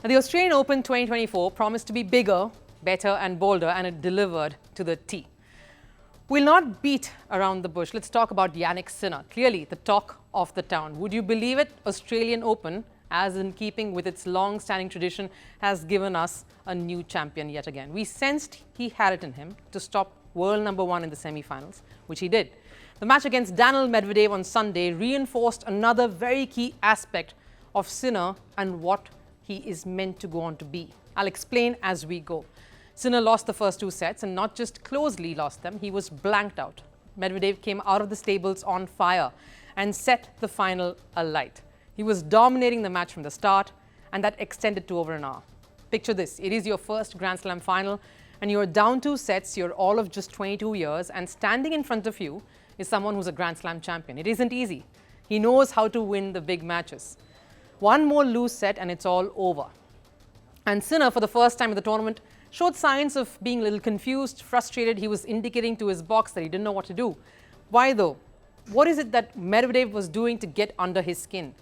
Now, the Australian Open 2024 promised to be bigger, better and bolder, and it delivered to the T. We'll not beat around the bush. Let's talk about Jannik Sinner, clearly the talk of the town. Would you believe it? Australian Open, as in keeping with its long-standing tradition, has given us a new champion yet again. We sensed he had it in him to stop world number one in the semi-finals, which he did. The match against Daniil Medvedev on Sunday reinforced another very key aspect of Sinner and what he is meant to go on to be. I'll explain as we go. Sinner lost the first two sets and not just closely lost them, he was blanked out. Medvedev came out of the stables on fire and set the final alight. He was dominating the match from the start, and that extended to over an hour. Picture this, it is your first Grand Slam final and you're down two sets, you're all of just 22 years, and standing in front of you is someone who's a Grand Slam champion. It isn't easy. He knows how to win the big matches. One more loose set and it's all over. And Sinner, for the first time in the tournament, showed signs of being a little confused, frustrated. He was indicating to his box that he didn't know what to do. Why though? What is it that Medvedev was doing to get under his skin?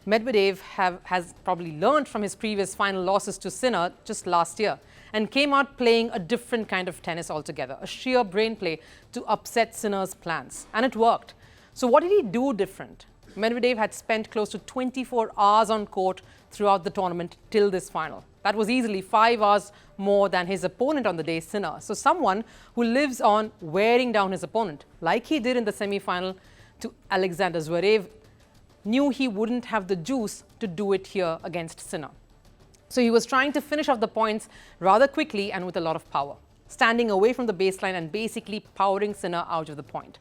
Medvedev has probably learned from his previous final losses to Sinner just last year and came out playing a different kind of tennis altogether, a sheer brain play to upset Sinner's plans. And it worked. So what did he do different? Medvedev had spent close to 24 hours on court throughout the tournament till this final. That was easily 5 hours more than his opponent on the day, Sinner. So someone who lives on wearing down his opponent, like he did in the semi-final to Alexander Zverev, knew he wouldn't have the juice to do it here against Sinner. So he was trying to finish off the points rather quickly and with a lot of power, standing away from the baseline and basically powering Sinner out of the point.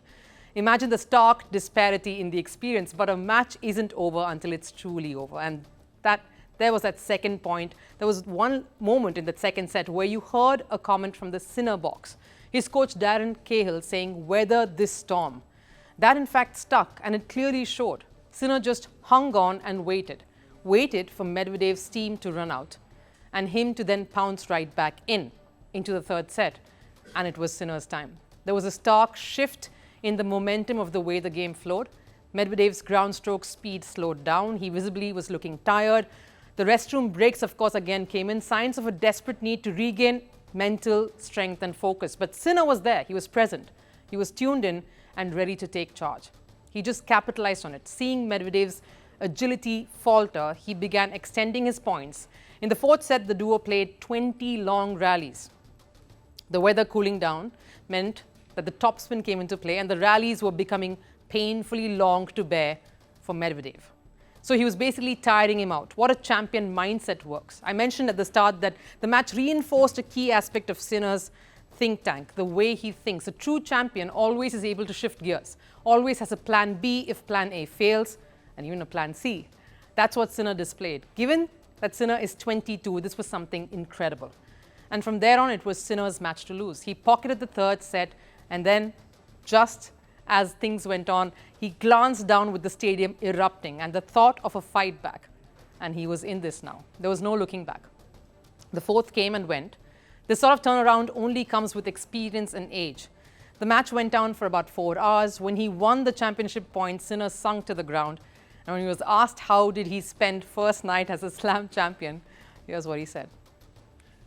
Imagine the stark disparity in the experience, but a match isn't over until it's truly over. And there was that second point. There was one moment in that second set where you heard a comment from the Sinner box. His coach Darren Cahill saying, "Weather this storm." That in fact stuck, and it clearly showed. Sinner just hung on and waited for Medvedev's steam to run out and him to then pounce right back into the third set. And it was Sinner's time. There was a stark shift in the momentum of the way the game flowed. Medvedev's ground stroke speed slowed down. He visibly was looking tired. The restroom breaks, of course, again came in, signs of a desperate need to regain mental strength and focus. But Sinner was there. He was present. He was tuned in and ready to take charge. He just capitalized on it. Seeing Medvedev's agility falter, he began extending his points. In the fourth set, the duo played 20 long rallies. The weather cooling down meant that the topspin came into play and the rallies were becoming painfully long to bear for Medvedev. So he was basically tiring him out. What a champion mindset works. I mentioned at the start that the match reinforced a key aspect of Sinner's think tank, the way he thinks. A true champion always is able to shift gears, always has a plan B if plan A fails, and even a plan C. That's what Sinner displayed. Given that Sinner is 22, this was something incredible. And from there on, it was Sinner's match to lose. He pocketed the third set, and then just as things went on, he glanced down with the stadium erupting and the thought of a fight back. And he was in this now. There was no looking back. The fourth came and went. This sort of turnaround only comes with experience and age. The match went down for about 4 hours. When he won the championship points, Sinner sunk to the ground. And when he was asked how did he spend first night as a slam champion, here's what he said.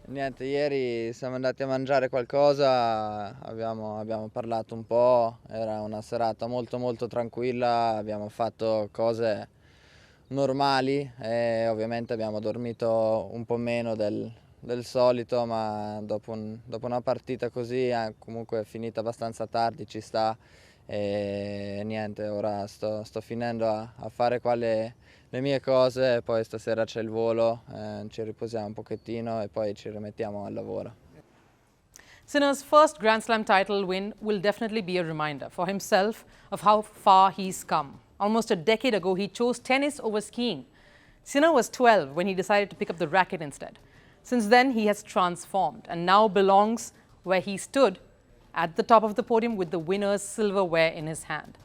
Niente, ieri siamo andati a mangiare qualcosa, abbiamo parlato un po', era una serata molto tranquilla, abbiamo fatto cose normali e ovviamente abbiamo dormito un po' meno del solito, ma dopo una partita così comunque è finita abbastanza tardi, ci sta e niente, ora sto finendo a fare le mie cose e poi stasera c'è il volo, ci riposiamo un pochettino e poi ci rimettiamo al lavoro. Sinner's first Grand Slam title win will definitely be a reminder for himself of how far he's come. Almost a decade ago, he chose tennis over skiing. Sinner was 12 when he decided to pick up the racket instead. Since then, he has transformed and now belongs where he stood at the top of the podium with the winner's silverware in his hand.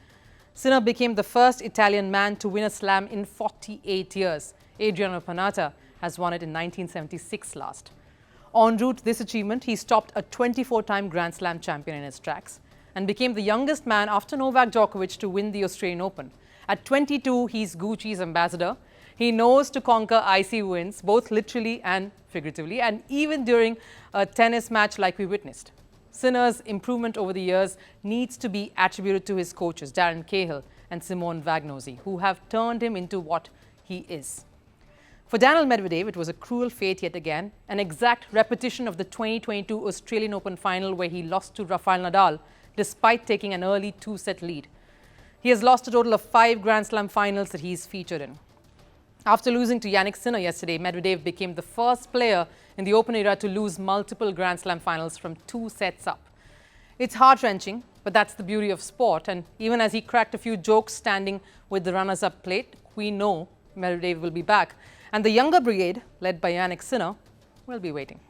Sinner became the first Italian man to win a slam in 48 years. Adriano Panatta has won it in 1976 last. En route to this achievement, he stopped a 24-time Grand Slam champion in his tracks and became the youngest man after Novak Djokovic to win the Australian Open. At 22, he's Gucci's ambassador. He knows to conquer icy winds, both literally and figuratively, and even during a tennis match like we witnessed. Sinner's improvement over the years needs to be attributed to his coaches, Darren Cahill and Simone Vagnozzi, who have turned him into what he is. For Daniil Medvedev, it was a cruel fate yet again, an exact repetition of the 2022 Australian Open final where he lost to Rafael Nadal despite taking an early two-set lead. He has lost a total of 5 Grand Slam finals that he's featured in. After losing to Jannik Sinner yesterday, Medvedev became the first player in the Open era to lose multiple Grand Slam finals from 2 sets up. It's heart-wrenching, but that's the beauty of sport. And even as he cracked a few jokes standing with the runners-up plate, we know Medvedev will be back. And the younger brigade, led by Jannik Sinner, will be waiting.